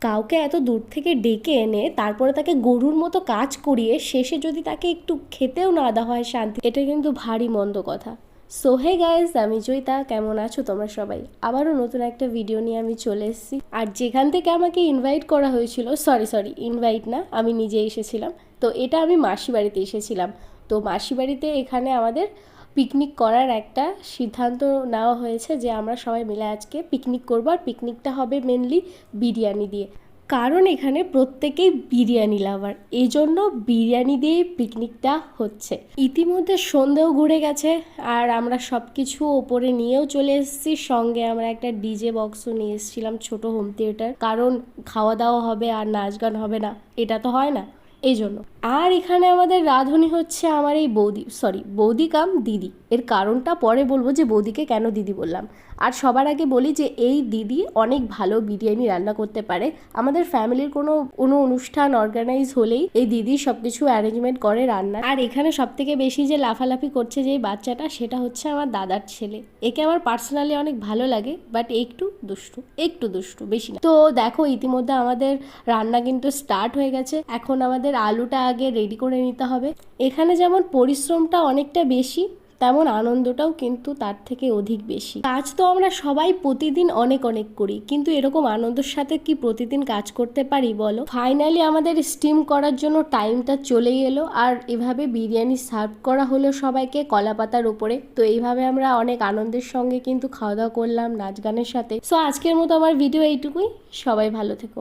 কাউকে এত দূর থেকে ডেকে এনে তারপরে তাকে গরুর মতো কাজ করিয়ে শেষে যদি তাকে একটু খেতেও না দেওয়া হয় শান্তি, এটা কিন্তু ভারী মন্দ কথা। সো হে গাইজ, আমি জয়িতা, কেমন আছো তোমরা সবাই? আবারও নতুন একটা ভিডিও নিয়ে আমি চলে এসেছি। আর যেখান থেকে আমাকে ইনভাইট করা হয়েছিল, সরি ইনভাইট না, আমি নিজে এসেছিলাম। তো এটা আমি মাসি বাড়িতে এসেছিলাম। তো মাসি বাড়িতে এখানে আমাদের পিকনিক করার একটা সিদ্ধান্ত নেওয়া হয়েছে যে আমরা সবাই মিলে আজকে পিকনিক করবো। আর পিকনিকটা হবে মেনলি বিরিয়ানি দিয়ে, কারণ এখানে প্রত্যেকেই বিরিয়ানি লাভার, এই জন্য বিরিয়ানি দিয়েই পিকনিকটা হচ্ছে। ইতিমধ্যে সন্ধেও ঘুরে গেছে আর আমরা সব কিছু ওপরে নিয়েও চলে এসেছি। সঙ্গে আমরা একটা ডিজে বক্সও নিয়ে এসেছিলাম, ছোট হোম থিয়েটার, কারণ খাওয়া দাওয়া হবে আর নাচ গান হবে না, এটা তো হয় না, এই জন্য। আর এখানে আমাদের রাঁধুনি হচ্ছে আমার এই বৌদি কাম দিদি। এর কারণটা পরে বলবো যে বৌদিকে কেন দিদি বললাম। আর সবার আগে বলি যে এই দিদি অনেক ভালো বিরিয়ানি রান্না করতে পারে। আমাদের ফ্যামিলির কোনো অনুষ্ঠান অর্গানাইজ হলেই এই দিদি সব কিছু অ্যারেঞ্জমেন্ট করে রান্না। আর এখানে সব থেকে বেশি যে লাফালাফি করছে যে বাচ্চাটা, সেটা হচ্ছে আমার দাদার ছেলে। একে আমার পার্সোনালি অনেক ভালো লাগে, বাট একটু দুষ্টু, বেশি না। তো দেখো, ইতিমধ্যে আমাদের রান্না কিন্তু স্টার্ট হয়ে গেছে। এখন আমাদের আলুটা আগে রেডি করে নিতে হবে। এখানে যেমন পরিশ্রমটা অনেকটা বেশি, তেমন আনন্দটাও কিন্তু তার থেকে অধিক বেশি। কাজ তো আমরা সবাই প্রতিদিন অনেক করি, কিন্তু এরকম আনন্দের সাথে কি প্রতিদিন কাজ করতে পারি বলো? ফাইনালি আমাদের স্টিম করার জন্য টাইমটা চলেই এলো, আর এভাবে বিরিয়ানি সার্ভ করা হলো সবাইকে কলা পাতার উপরে। তো এইভাবে আমরা অনেক আনন্দের সঙ্গে কিন্তু খাওয়া দাওয়া করলাম নাচ গানের সাথে। সো আজকের মতো আমার ভিডিও এইটুকুই। সবাই ভালো থেকো।